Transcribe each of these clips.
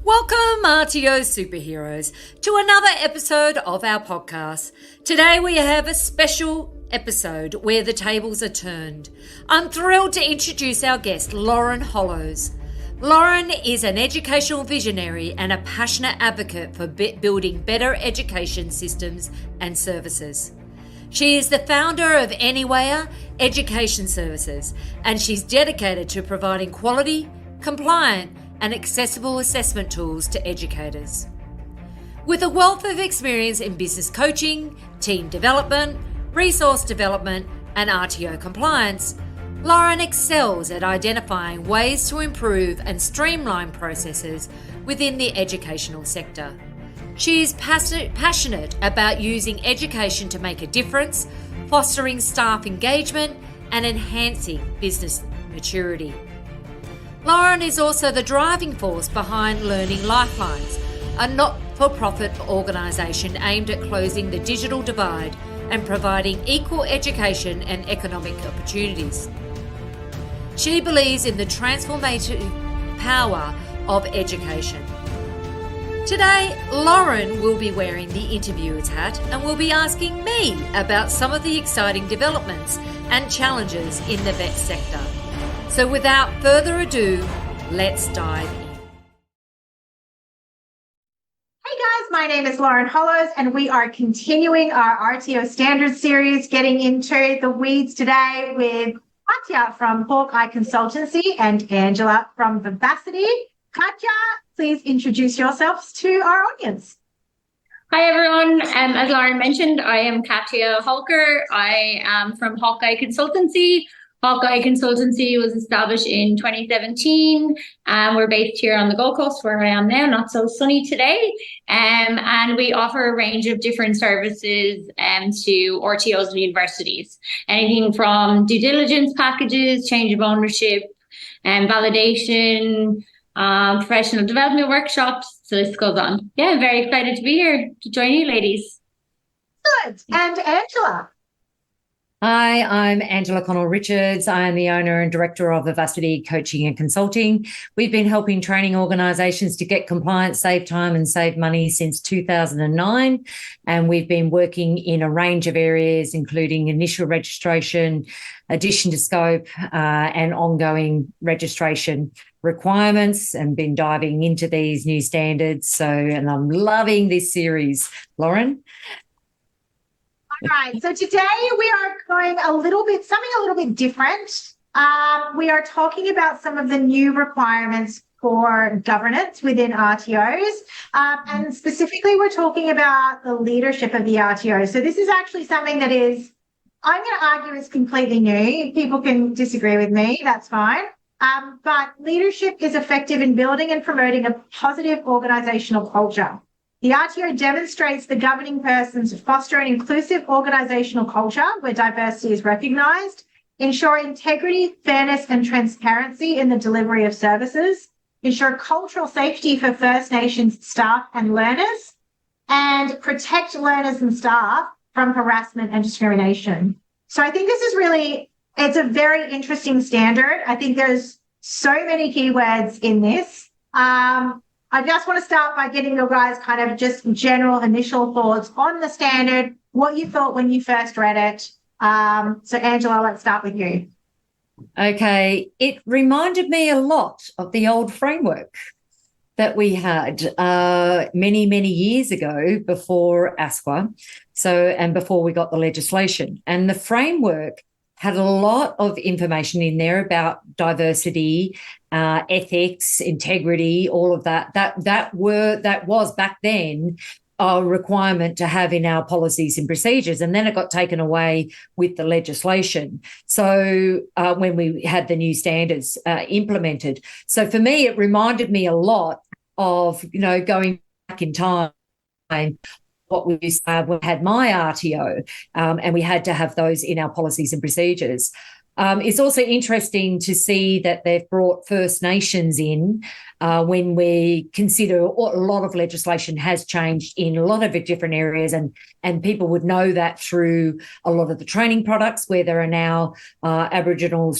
Welcome, RTO superheroes, to another episode of our podcast. Today we have a special episode where the tables are turned. I'm thrilled to introduce our guest, Lauren Hollows. Lauren is an educational visionary and a passionate advocate for building better education systems and services. She is the founder of Anywhere Education Services, and she's dedicated to providing quality, compliant, and accessible assessment tools to educators. With a wealth of experience in business coaching, team development, resource development, and RTO compliance, Lauren excels at identifying ways to improve and streamline processes within the educational sector. She is passionate about using education to make a difference, fostering staff engagement, and enhancing business maturity. Lauren is also the driving force behind Learning Lifelines, a not-for-profit organisation aimed at closing the digital divide and providing equal education and economic opportunities. She believes in the transformative power of education. Today, Lauren will be wearing the interviewer's hat and will be asking me about some of the exciting developments and challenges in the vet sector. So without further ado, let's dive in. Hey guys, my name is Lauren Hollows and we are continuing our RTO standards series, getting into the weeds today with Katya from Hawkeye Consultancy and Angela from Vivacity. Katya, please introduce yourselves to our audience. Hi everyone, as Lauren mentioned, I am Katya Holker. I am from Hawkeye Consultancy. Hawkeye Consultancy was established in 2017. We're based here on the Gold Coast where I am now, not so sunny today. And we offer a range of different services to RTOs and universities. Anything from due diligence packages, change of ownership, validation, professional development workshops, so this goes on. Yeah, I'm very excited to be here to join you ladies. Good. And Angela? Hi, I'm Angela Connell-Richards. I am the owner and director of Vivacity Coaching and Consulting. We've been helping training organisations to get compliant, save time and save money since 2009. And we've been working in a range of areas, including initial registration, addition to scope, and ongoing registration requirements, and been diving into these new standards. And I'm loving this series. Lauren? All right, so today we are going something a little bit different. We are talking about some of the new requirements for governance within RTOs. And specifically, we're talking about the leadership of the RTO. So this is actually something that is, I'm going to argue, is completely new. People can disagree with me, that's fine. But leadership is effective in building and promoting a positive organisational culture. The RTO demonstrates the governing persons foster an inclusive organisational culture where diversity is recognised, ensure integrity, fairness and transparency in the delivery of services, ensure cultural safety for First Nations staff and learners, and protect learners and staff from harassment and discrimination. So I think this is it's a very interesting standard. I think there's so many keywords in this. I just want to start by getting your guys kind of just general initial thoughts on the standard, what you thought when you first read it. So Angela, let's start with you. Okay, it reminded me a lot of the old framework that we had many, many years ago before ASQA, and before we got the legislation. And the framework had a lot of information in there about diversity, ethics, integrity, all of that. That was back then a requirement to have in our policies and procedures, and then it got taken away with the legislation. So when we had the new standards implemented, so for me, it reminded me a lot of going back in time. What we used to have, we had my RTO, and we had to have those in our policies and procedures. It's also interesting to see that they've brought First Nations in when we consider a lot of legislation has changed in a lot of different areas, and people would know that through a lot of the training products where there are now Aboriginal,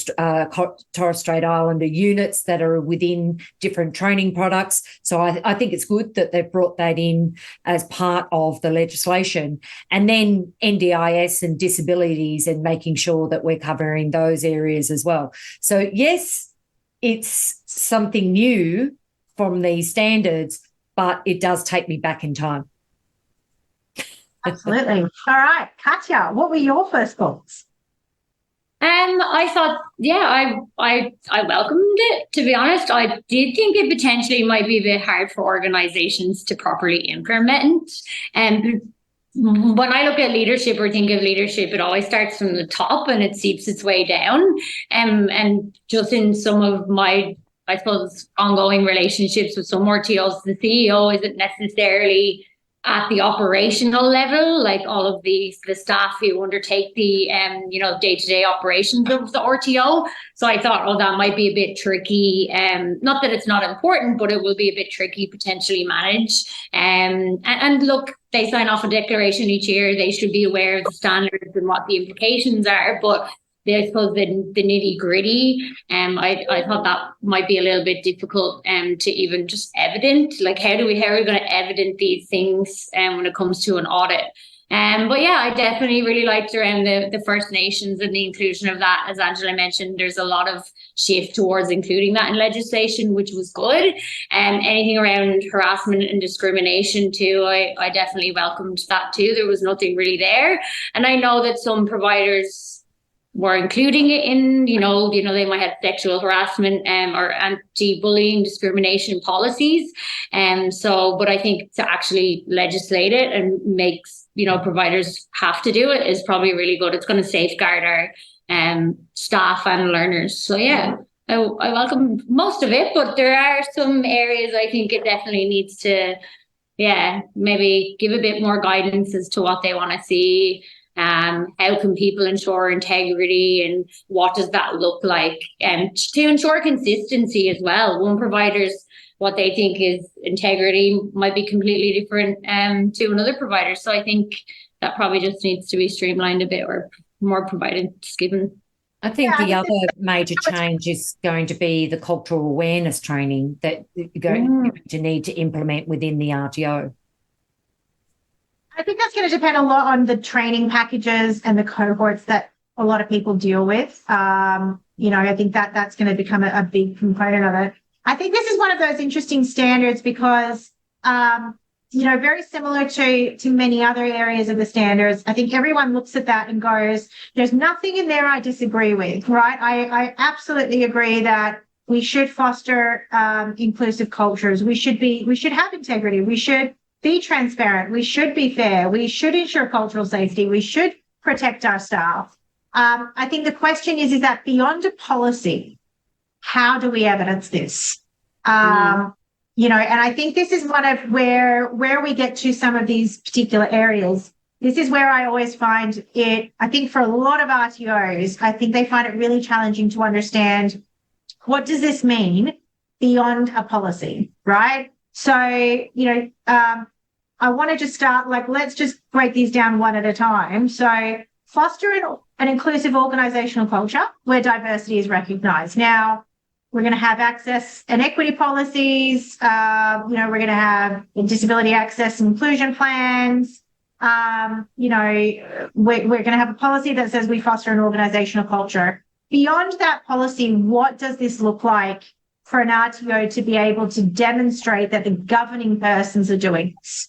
Torres Strait Islander units that are within different training products. So I think it's good that they've brought that in as part of the legislation. And then NDIS and disabilities, and making sure that we're covering those areas as well. So yes, it's something new from these standards, but it does take me back in time. Absolutely. All right, Katya, what were your first thoughts? I thought, yeah, I welcomed it, to be honest. I did think it potentially might be a bit hard for organizations to properly implement. And when I look at leadership or think of leadership, it always starts from the top and it seeps its way down. And just in some of my, I suppose, ongoing relationships with some RTOs, the CEO isn't necessarily at the operational level, like all of the staff who undertake the day-to-day operations of the RTO. So I thought, oh, that might be a bit tricky. Not that it's not important, but it will be a bit tricky potentially managed. And look, they sign off a declaration each year. They should be aware of the standards and what the implications are. But I suppose the nitty gritty, I thought that might be a little bit difficult to even just evident. Like, how are we going to evident these things when it comes to an audit? But yeah, I definitely really liked around the First Nations and the inclusion of that. As Angela mentioned, there's a lot of shift towards including that in legislation, which was good. Anything around harassment and discrimination too, I definitely welcomed that too. There was nothing really there. And I know that some providers were including it in, they might have sexual harassment or anti-bullying discrimination policies. But I think to actually legislate it and makes, providers have to do it is probably really good. It's going to safeguard our staff and learners. So yeah, I welcome most of it, but there are some areas I think it definitely needs to, maybe give a bit more guidance as to what they want to see. How can people ensure integrity, and what does that look like? And to ensure consistency as well. One provider's what they think is integrity might be completely different to another provider. So I think that probably just needs to be streamlined a bit, or more providence given. I think the other major change is going to be the cultural awareness training that you're going to need to implement within the RTO. I think that's going to depend a lot on the training packages and the cohorts that a lot of people deal with. I think that's going to become a big component of it. I think this is one of those interesting standards because, very similar to many other areas of the standards, I think everyone looks at that and goes, there's nothing in there I disagree with, right? I absolutely agree that we should foster inclusive cultures. We should have integrity. We should be transparent. We should be fair. We should ensure cultural safety. We should protect our staff. I think the question is that beyond a policy, how do we evidence this? And I think this is one of where we get to some of these particular areas. This is where I always find it, I think for a lot of RTOs, I think they find it really challenging to understand, what does this mean beyond a policy, right? So, I want to just start, let's just break these down one at a time. So foster an inclusive organizational culture where diversity is recognized. Now, we're going to have access and equity policies. We're going to have disability access and inclusion plans. We're going to have a policy that says we foster an organizational culture. Beyond that policy, what does this look like for an RTO to be able to demonstrate that the governing persons are doing this?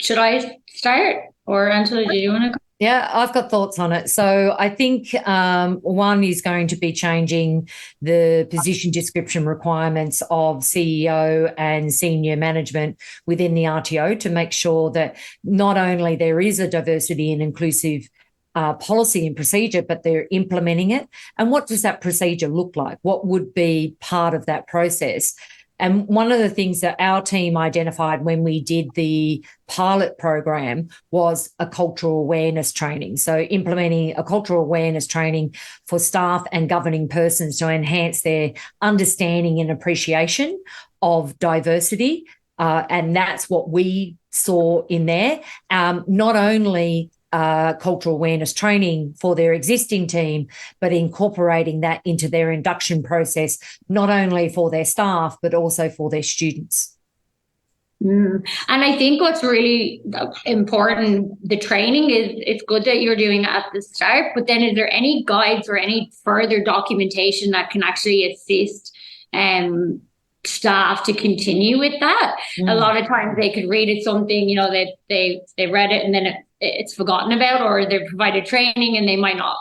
Should I start, or Angela, do you want to? Yeah, I've got thoughts on it. So I think one is going to be changing the position description requirements of CEO and senior management within the RTO to make sure that not only there is a diversity and inclusive policy and procedure, but they're implementing it. And what does that procedure look like? What would be part of that process? And one of the things that our team identified when we did the pilot program was a cultural awareness training. So implementing a cultural awareness training for staff and governing persons to enhance their understanding and appreciation of diversity. And that's what we saw in there. Not only cultural awareness training for their existing team, but incorporating that into their induction process, not only for their staff, but also for their students. And I think what's really important, the training is, it's good that you're doing it at the start, but then is there any guides or any further documentation that can actually assist staff to continue with that? A lot of times they could read it something, that they read it and then it's forgotten about, or they've provided training and they might not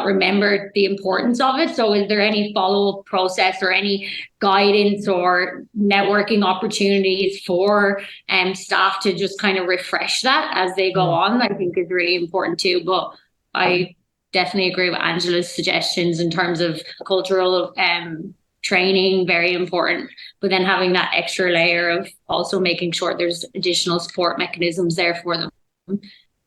remember the importance of it. So is there any follow-up process or any guidance or networking opportunities for staff to just kind of refresh that as they go on? I think is really important too. But I definitely agree with Angela's suggestions in terms of cultural training, very important, but then having that extra layer of also making sure there's additional support mechanisms there for them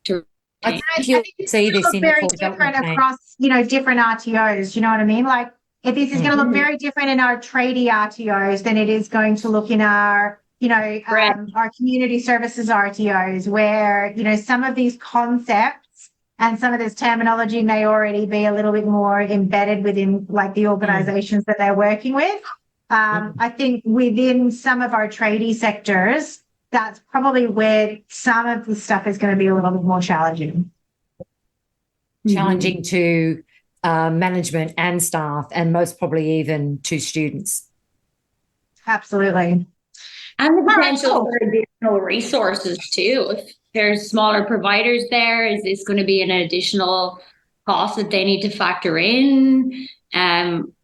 to. I think you'll see this in very different across, different RTOs. You know what I mean? Like, if this is going to look very different in our tradie RTOs than it is going to look in our, our community services RTOs, where, some of these concepts and some of this terminology may already be a little bit more embedded within like the organizations that they're working with. I think within some of our tradie sectors, that's probably where some of the stuff is going to be a little bit more challenging. Challenging to management and staff, and most probably even to students. Absolutely. And the potential for additional resources too. If there's smaller providers there, is this going to be an additional cost that they need to factor in?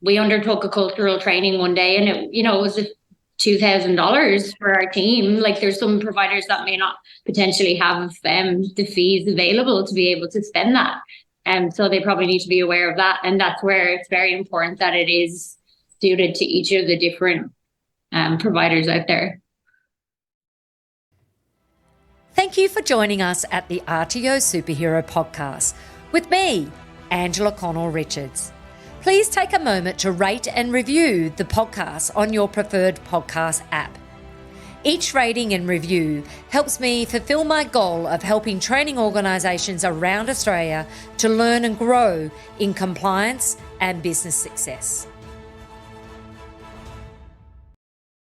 We undertook a cultural training one day and it was $2,000 for our team. Like, there's some providers that may not potentially have the fees available to be able to spend that. So they probably need to be aware of that. And that's where it's very important that it is suited to each of the different providers out there. Thank you for joining us at the RTO Superhero Podcast with me, Angela Connell-Richards. Please take a moment to rate and review the podcast on your preferred podcast app. Each rating and review helps me fulfill my goal of helping training organisations around Australia to learn and grow in compliance and business success.